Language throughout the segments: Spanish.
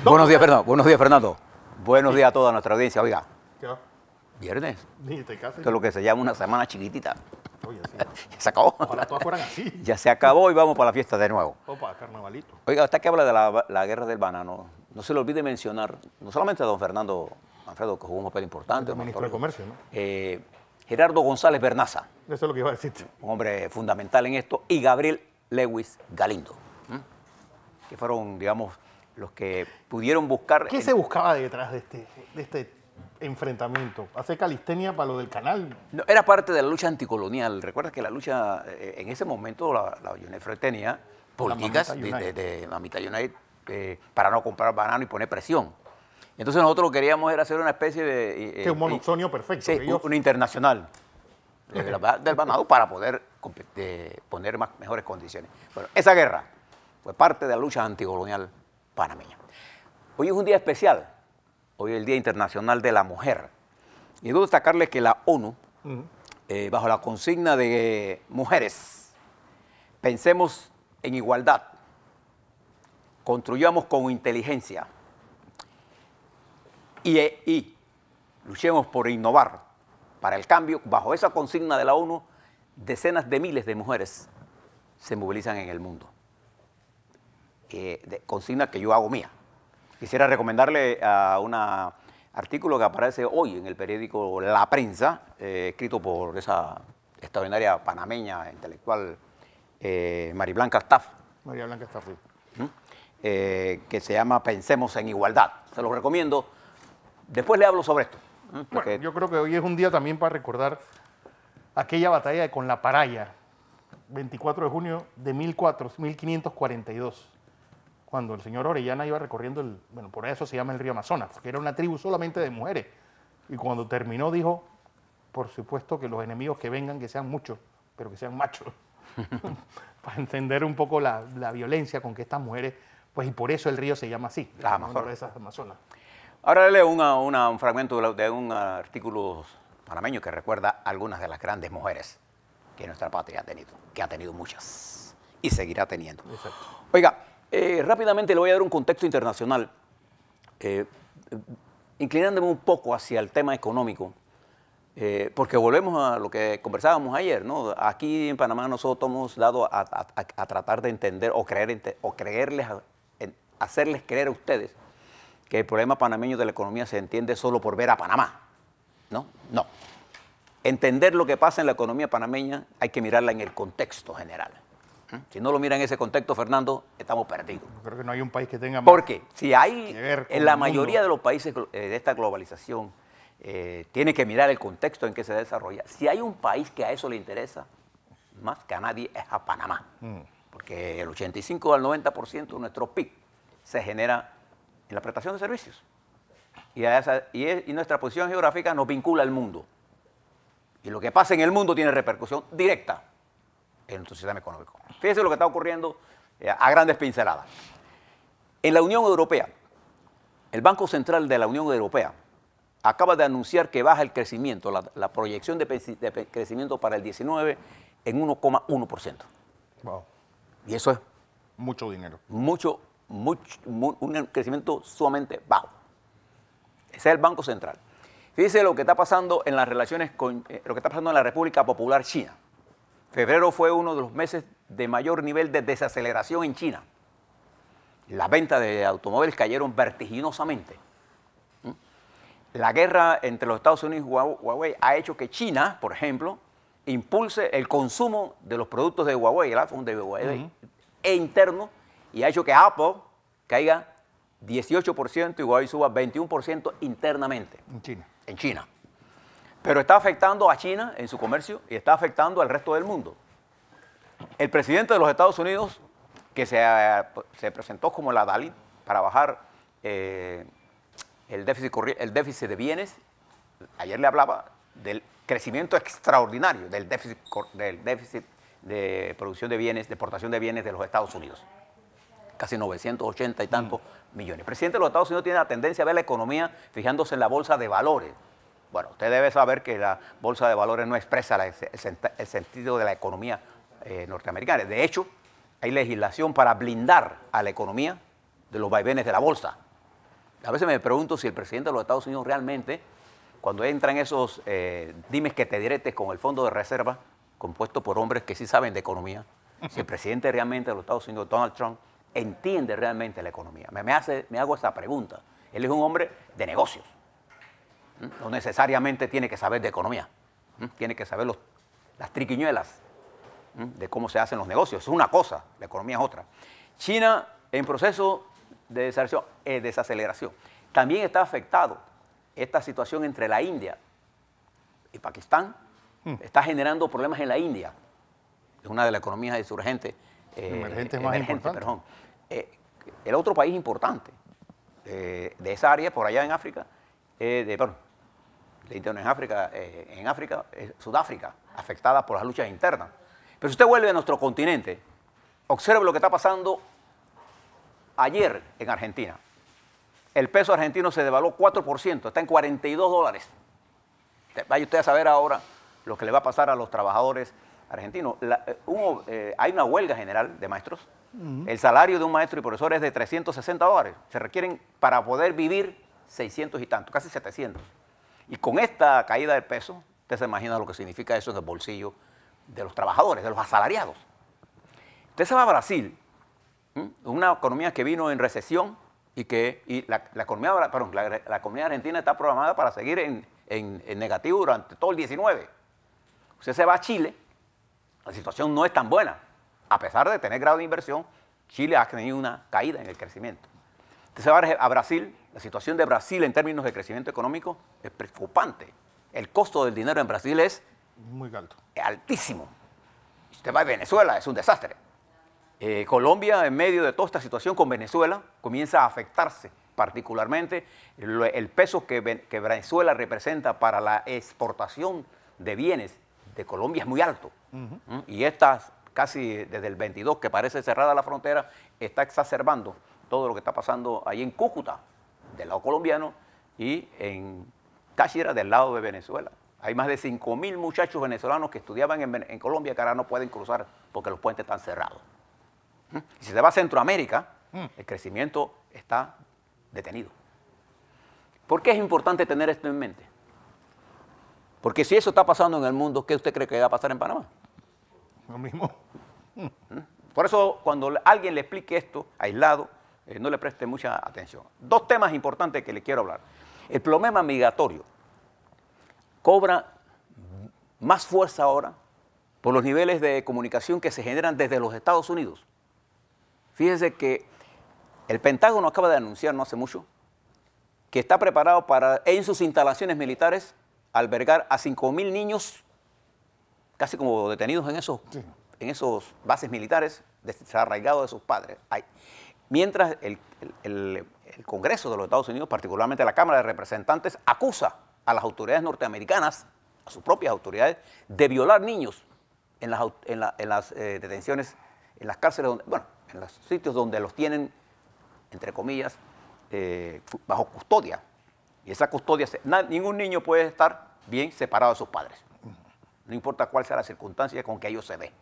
Buenos días, Fernando. Buenos días, Fernando. Buenos días a toda nuestra audiencia. Oiga, ¿Qué va? viernes. Ni te cases. Esto es lo que se llama una semana chiquitita. Oye, sí. Ya se acabó. Ojalá todas fueran así. Ya se acabó y vamos para la fiesta de nuevo. Opa, carnavalito. Oiga, usted que habla de la guerra del banano, no se le olvide mencionar, no solamente a don Fernando Manfredo, que jugó un papel importante, El ministro de Comercio, ¿no? Gerardo González Bernaza, Eso es lo que iba a decirte. un hombre fundamental en esto, y Gabriel Lewis Galindo, que fueron, digamos, los que pudieron buscar... ¿Qué se buscaba detrás de este enfrentamiento? ¿Hacer calistenia para lo del canal? No, era parte de la lucha anticolonial. Recuerda que la lucha, en ese momento, la UNEFRE tenía políticas de Mamita United para no comprar banano y poner presión. Entonces nosotros lo que queríamos era hacer una especie de... Que un monopsonio perfecto. Sí, una internacional del banano para poder poner mejores condiciones. Bueno, esa guerra fue parte de la lucha anticolonial panameña. Hoy es un día especial. Hoy es el Día Internacional de la Mujer. Y debo destacarles que la ONU, bajo la consigna de mujeres, pensemos en igualdad, construyamos con inteligencia y luchemos por innovar para el cambio. Bajo esa consigna de la ONU, decenas de miles de mujeres se movilizan en el mundo. Consigna que yo hago mía. Quisiera recomendarle a un artículo que aparece hoy en el periódico La Prensa, escrito por esa extraordinaria panameña intelectual Mariblanca Staff. María Blanca Staff. Que se llama Pensemos en Igualdad. Se lo recomiendo. Después le hablo sobre esto. Bueno, yo creo que hoy es un día también para recordar aquella batalla con la Paraya, 24 de junio de 1542. Cuando el señor Orellana iba recorriendo bueno, por eso se llama el río Amazonas, porque era una tribu solamente de mujeres. Y cuando terminó dijo, por supuesto que los enemigos que vengan, que sean muchos, pero que sean machos. Para entender un poco la violencia con que estas mujeres, pues y por eso el río se llama así, las Amazonas. de esas Amazonas. Ahora leo un fragmento de un artículo panameño que recuerda algunas de las grandes mujeres que nuestra patria ha tenido, que ha tenido muchas y seguirá teniendo. Exacto. Oiga, rápidamente le voy a dar un contexto internacional, inclinándome un poco hacia el tema económico, porque volvemos a lo que conversábamos ayer, ¿no? Aquí en Panamá nosotros hemos dado a tratar de entender o hacerles creer a ustedes que el problema panameño de la economía se entiende solo por ver a Panamá, ¿no? No. Entender lo que pasa en la economía panameña hay que mirarla en el contexto general. Si no lo mira en ese contexto, Fernando, estamos perdidos. Yo creo que no hay un país que tenga más. Porque si hay, que ver con en la el mayoría mundo de los países de esta globalización, tiene que mirar el contexto en que se desarrolla. Si hay un país que a eso le interesa, más que a nadie, es a Panamá. Porque el 85 al 90% de nuestro PIB se genera en la prestación de servicios. Y nuestra posición geográfica nos vincula al mundo. Y lo que pasa en el mundo tiene repercusión directa en nuestro sistema económico. Fíjense lo que está ocurriendo a grandes pinceladas. En la Unión Europea, el Banco Central de la Unión Europea acaba de anunciar que baja el crecimiento, la proyección de crecimiento para el 19 en 1,1%. Wow. Y eso es Mucho dinero. un crecimiento sumamente bajo. Ese es el Banco Central. Fíjense lo que está pasando en las relaciones lo que está pasando en la República Popular China. Febrero fue uno de los meses de mayor nivel de desaceleración en China. Las ventas de automóviles cayeron vertiginosamente. La guerra entre los Estados Unidos y Huawei ha hecho que China, por ejemplo, impulse el consumo de los productos de Huawei, el iPhone de Huawei, interno, y ha hecho que Apple caiga 18% y Huawei suba 21% internamente. En China. Pero está afectando a China en su comercio y está afectando al resto del mundo. El presidente de los Estados Unidos, que se presentó como el adalid para bajar el déficit de bienes, ayer le hablaba del crecimiento extraordinario del déficit de producción de bienes, de exportación de bienes de los Estados Unidos. Casi 980 y tantos millones. El presidente de los Estados Unidos tiene la tendencia a ver la economía fijándose en la bolsa de valores. Bueno, usted debe saber que la bolsa de valores no expresa el sentido de la economía norteamericana. De hecho, hay legislación para blindar a la economía de los vaivenes de la bolsa. A veces me pregunto si el presidente de los Estados Unidos realmente, cuando entran esos dimes que te diretes con el fondo de reserva, compuesto por hombres que sí saben de economía, si el presidente realmente de los Estados Unidos, Donald Trump, entiende realmente la economía. Me hago esa pregunta. Él es un hombre de negocios. No necesariamente tiene que saber de economía. Tiene que saber las triquiñuelas de cómo se hacen los negocios. Es una cosa, la economía es otra. China en proceso de desaceleración. También está afectado esta situación entre la India y Pakistán. Está generando problemas en la India. Es una de las economías insurgentes. Emergentes más importantes. Perdón. El otro país importante de esa área, por allá en África, en África, Sudáfrica, afectada por las luchas internas. Pero si usted vuelve a nuestro continente, observe lo que está pasando ayer en Argentina. El peso argentino se devaluó 4%, está en $42. Vaya usted a saber ahora lo que le va a pasar a los trabajadores argentinos. Hay una huelga general de maestros. El salario de un maestro y profesor es de $360. Se requieren para poder vivir 600 y tanto, casi 700. Y con esta caída del peso, usted se imagina lo que significa eso en el bolsillo de los trabajadores, de los asalariados. Usted se va a Brasil, una economía que vino en recesión y la economía argentina está programada para seguir en negativo durante todo el 19. Usted se va a Chile, la situación no es tan buena. A pesar de tener grado de inversión, Chile ha tenido una caída en el crecimiento. Usted se va a Brasil, la situación de Brasil en términos de crecimiento económico es preocupante. El costo del dinero en Brasil es muy alto. Altísimo. Usted va a Venezuela, es un desastre. Colombia, en medio de toda esta situación con Venezuela, comienza a afectarse particularmente el peso que Venezuela representa para la exportación de bienes de Colombia es muy alto. Y estas casi desde el 22, que parece cerrada la frontera, está exacerbando todo lo que está pasando ahí en Cúcuta, del lado colombiano, y en Táchira, del lado de Venezuela. Hay más de 5.000 muchachos venezolanos que estudiaban en Colombia que ahora no pueden cruzar porque los puentes están cerrados. Y si se va a Centroamérica, el crecimiento está detenido. ¿Por qué es importante tener esto en mente? Porque si eso está pasando en el mundo, ¿qué usted cree que va a pasar en Panamá? Lo mismo. Por eso, cuando alguien le explique esto aislado, no le preste mucha atención. Dos temas importantes que le quiero hablar. El problema migratorio cobra más fuerza ahora por los niveles de comunicación que se generan desde los Estados Unidos. Fíjese que el Pentágono acaba de anunciar no hace mucho que está preparado para, en sus instalaciones militares, albergar a 5.000 niños, casi como detenidos en esos bases militares, desarraigados de sus padres. Mientras el Congreso de los Estados Unidos, particularmente la Cámara de Representantes, acusa a las autoridades norteamericanas, a sus propias autoridades, de violar niños en las detenciones, en las cárceles, en los sitios donde los tienen, entre comillas, bajo custodia. Y esa custodia, ningún niño puede estar bien separado de sus padres. No importa cuál sea la circunstancia con que ellos se den.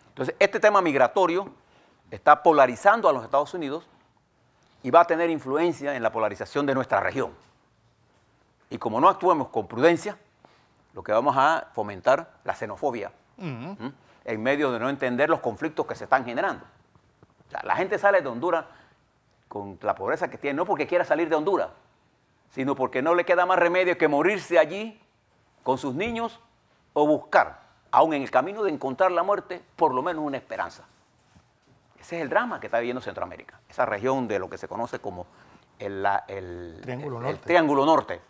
Entonces, este tema migratorio está polarizando a los Estados Unidos y va a tener influencia en la polarización de nuestra región. Y como no actuemos con prudencia, lo que vamos a fomentar la xenofobia en medio de no entender los conflictos que se están generando. O sea, la gente sale de Honduras con la pobreza que tiene, no porque quiera salir de Honduras, sino porque no le queda más remedio que morirse allí con sus niños o buscar, aún en el camino de encontrar la muerte, por lo menos una esperanza. Ese es el drama que está viviendo Centroamérica, esa región de lo que se conoce como el Triángulo Norte,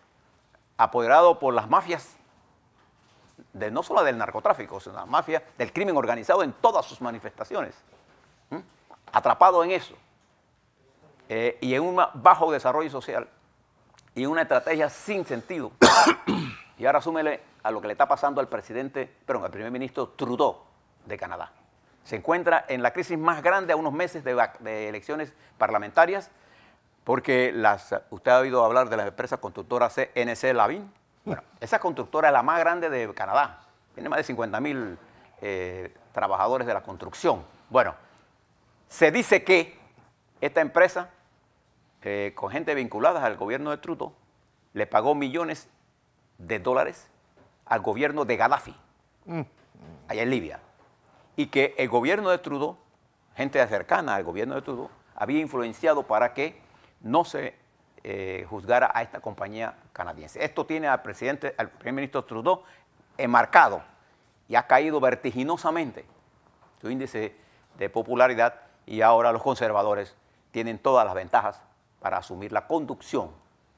apoderado por las mafias, no solo del narcotráfico, sino las mafias del crimen organizado en todas sus manifestaciones, atrapado en eso, y en un bajo desarrollo social, y en una estrategia sin sentido. Y ahora súmele a lo que le está pasando al primer ministro Trudeau de Canadá. Se encuentra en la crisis más grande a unos meses de elecciones parlamentarias, porque usted ha oído hablar de la empresa constructora CNC Lavín. Bueno, esa constructora es la más grande de Canadá. Tiene más de 50.000 trabajadores de la construcción. Bueno, se dice que esta empresa con gente vinculada al gobierno de Trudeau, le pagó millones de dólares al gobierno de Gaddafi, allá en Libia. Y que el gobierno de Trudeau, gente cercana al gobierno de Trudeau, había influenciado para que no se juzgara a esta compañía canadiense. Esto tiene al primer ministro Trudeau enmarcado y ha caído vertiginosamente su índice de popularidad, y ahora los conservadores tienen todas las ventajas para asumir la conducción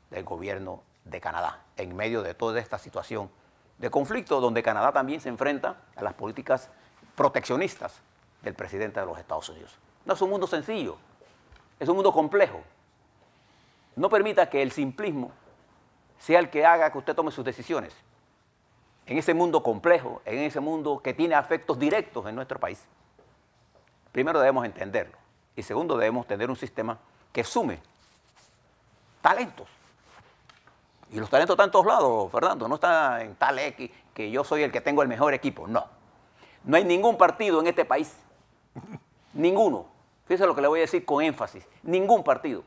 del gobierno de Canadá en medio de toda esta situación de conflicto, donde Canadá también se enfrenta a las políticas proteccionistas del presidente de los Estados Unidos. No es un mundo sencillo, es un mundo complejo. No permita que el simplismo sea el que haga que usted tome sus decisiones. En ese mundo complejo, en ese mundo que tiene efectos directos en nuestro país, primero debemos entenderlo. Y segundo, debemos tener un sistema que sume talentos. Y los talentos están en todos lados, Fernando. No está en tal X, que yo soy el que tengo el mejor equipo. No. No hay ningún partido en este país, ninguno, fíjese lo que le voy a decir con énfasis, ningún partido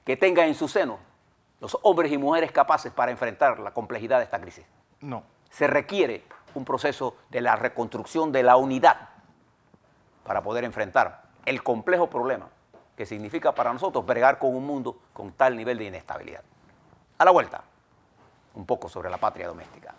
que tenga en su seno los hombres y mujeres capaces para enfrentar la complejidad de esta crisis. No. Se requiere un proceso de la reconstrucción de la unidad para poder enfrentar el complejo problema que significa para nosotros bregar con un mundo con tal nivel de inestabilidad. A la vuelta, un poco sobre la patria doméstica.